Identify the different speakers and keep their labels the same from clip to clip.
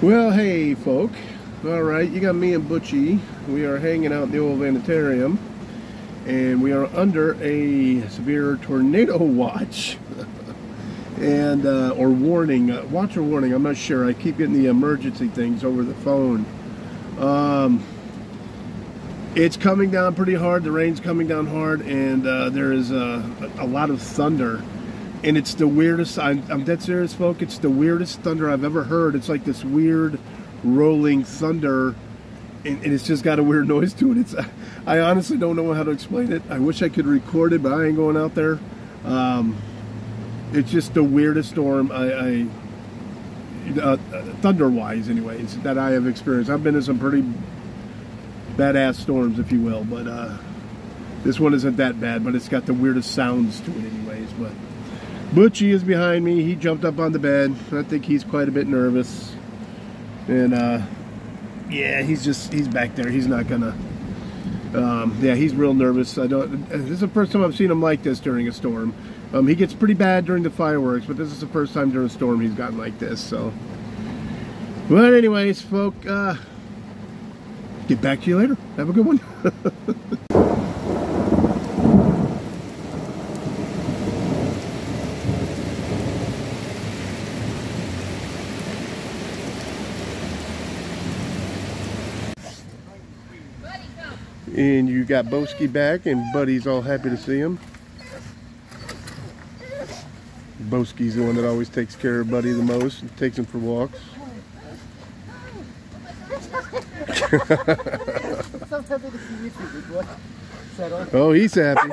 Speaker 1: Well, hey, folk. All right, you got me and Butchie. We are hanging out in the old Vanitarium, and we are under a severe tornado watch, and or warning, watch or warning. I'm not sure. I keep getting the emergency things over the phone. It's coming down pretty hard. The rain's coming down hard, and there is a lot of thunder. And it's the weirdest, I'm dead serious, folks, it's the weirdest thunder I've ever heard. It's like this weird rolling thunder, and it's just got a weird noise to it. I honestly don't know how to explain it. I wish I could record it, but I ain't going out there. It's just the weirdest storm, thunder-wise anyways, that I have experienced. I've been in some pretty badass storms, if you will, but this one isn't that bad, but it's got the weirdest sounds to it anyways. But Butchie is behind me. He jumped up on the bed. I think he's quite a bit nervous. And yeah, he's back there. He's not gonna yeah, he's real nervous. This is the first time I've seen him like this during a storm. He gets pretty bad during the fireworks, but this is the first time during a storm he's gotten like this, so. But anyways, folk, get back to you later. Have a good one. And you got Boski back, and Buddy's all happy to see him. Boski's the one that always takes care of Buddy the most and takes him for walks. Oh, he's happy.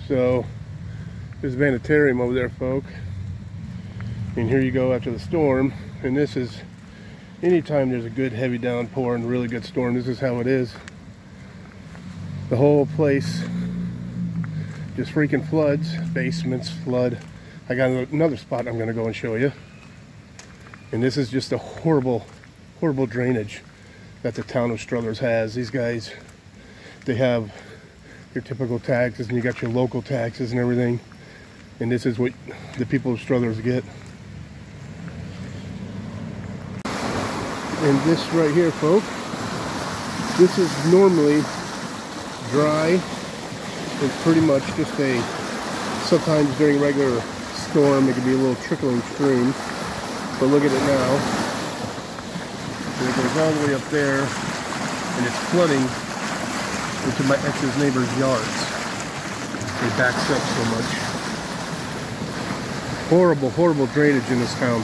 Speaker 1: So there's Vanitarium over there, folk, and here you go after the storm. And this is, anytime there's a good heavy downpour and a really good storm, this is how it is. The whole place just freaking floods. Basements flood. I got another spot I'm going to go and show you, and this is just a horrible drainage that the town of Struthers has. These guys, they have your typical taxes, and you got your local taxes and everything, and this is what the people of Struthers get. And this right here, folks, this is normally dry and pretty much just sometimes during regular storm it can be a little trickling stream, but look at it now, and it goes all the way up there, and it's flooding into my ex's neighbor's yards. It backs up so much. Horrible drainage in this town.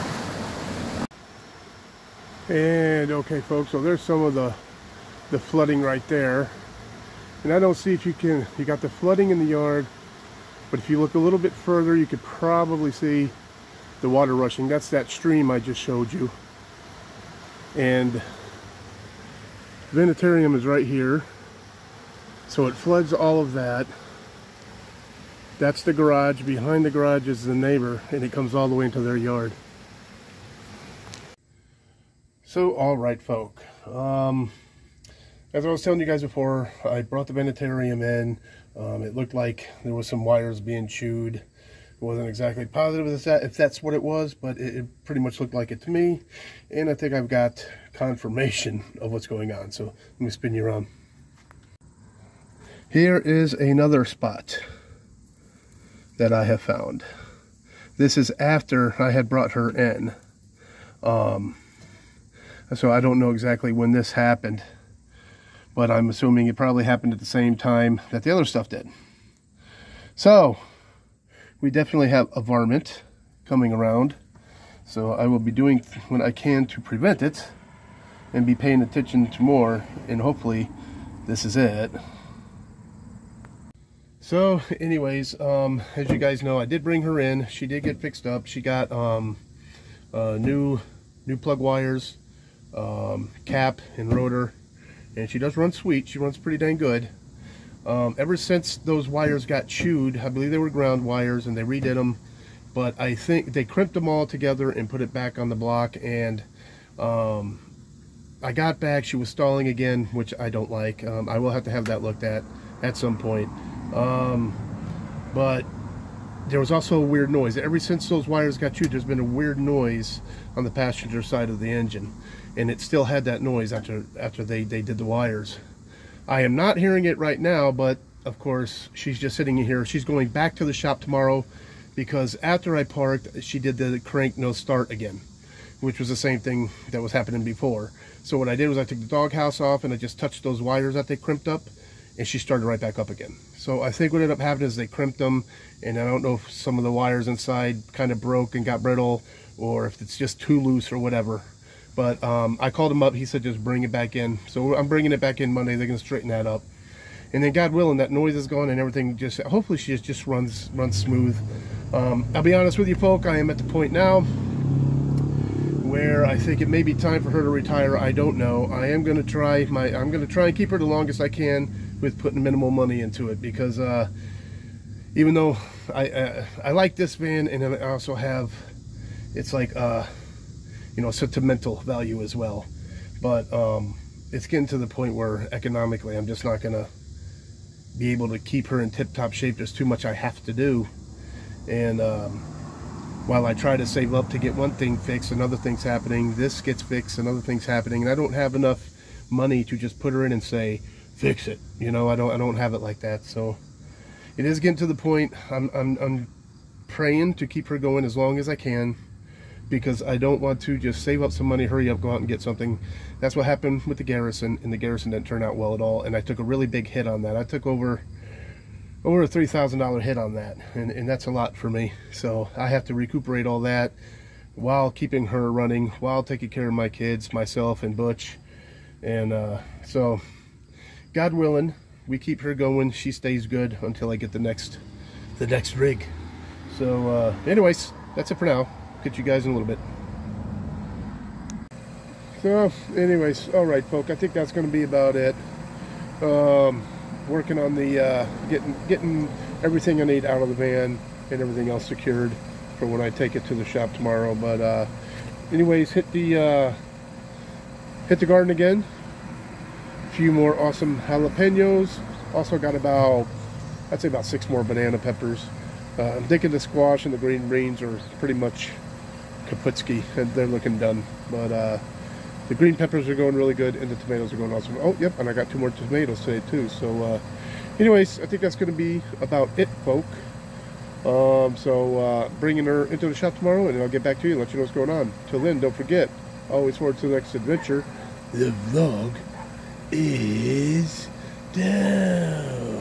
Speaker 1: And okay, folks, so there's some of the flooding right there. And I don't see if you got the flooding in the yard, but if you look a little bit further, you could probably see the water rushing. That's that stream I just showed you. And Vanitarium is right here. So it floods all of that. That's the garage. Behind the garage is the neighbor, and it comes all the way into their yard. So, all right, folk. As I was telling you guys before, I brought the Vanitarium in. It looked like there was some wires being chewed. It wasn't exactly positive if that's what it was, but it pretty much looked like it to me. And I think I've got confirmation of what's going on. So let me spin you around. Here is another spot that I have found. This is after I had brought her in. So I don't know exactly when this happened, but I'm assuming it probably happened at the same time that the other stuff did. So we definitely have a varmint coming around. So I will be doing what I can to prevent it and be paying attention to more, and hopefully this is it. So anyways, as you guys know, I did bring her in. She did get fixed up. She got new plug wires, cap and rotor, and she does run sweet. She runs pretty dang good. Ever since those wires got chewed, I believe they were ground wires, and they redid them, but I think they crimped them all together and put it back on the block, and I got back, she was stalling again, which I don't like. I will have to have that looked at some point. But there was also a weird noise. Ever since those wires got chewed, there's been a weird noise on the passenger side of the engine, and it still had that noise after they did the wires. I am not hearing it right now, but of course she's just sitting here. She's going back to the shop tomorrow because after I parked, she did the crank no start again, which was the same thing that was happening before. So what I did was I took the doghouse off and I just touched those wires that they crimped up, and she started right back up again. So I think what ended up happening is they crimped them, and I don't know if some of the wires inside kind of broke and got brittle, or if it's just too loose or whatever. But I called him up. He said just bring it back in. So I'm bringing it back in Monday. They're going to straighten that up. And then God willing, that noise is gone and everything just, hopefully she just runs smooth. I'll be honest with you folk, I am at the point now where I think it may be time for her to retire. I don't know. I'm going to try and keep her the longest I can with putting minimal money into it, because even though I like this van, and I also have, it's like you know, sentimental value as well, but it's getting to the point where economically I'm just not gonna be able to keep her in tip-top shape. There's too much I have to do, and while I try to save up to get one thing fixed, another thing's happening, this gets fixed, another thing's happening, and I don't have enough money to just put her in and say fix it, you know. I don't have it like that. So it is getting to the point. I'm praying to keep her going as long as I can, because I don't want to just save up some money, hurry up, go out and get something. That's what happened with the Garrison, and the Garrison didn't turn out well at all, and I took a really big hit on that. I took over a $3,000 hit on that, and that's a lot for me. So I have to recuperate all that while keeping her running, while taking care of my kids, myself, and Butch. And so God willing, we keep her going. She stays good until I get the next rig. So anyways, that's it for now. Get you guys in a little bit. So anyways, all right folk, I think that's going to be about it. Working on the getting everything I need out of the van and everything else secured for when I take it to the shop tomorrow. But anyways, hit the garden again. A few more awesome jalapenos. Also got about, I'd say about 6 more banana peppers. I'm thinking the squash and the green beans are pretty much kaputski, and they're looking done. But the green peppers are going really good, and the tomatoes are going awesome. Oh, yep, and I got 2 more tomatoes today too. So anyways, I think that's going to be about it, folk. Bringing her into the shop tomorrow, and I'll get back to you and let you know what's going on. Till then, don't forget, always forward to the next adventure. The vlog is down.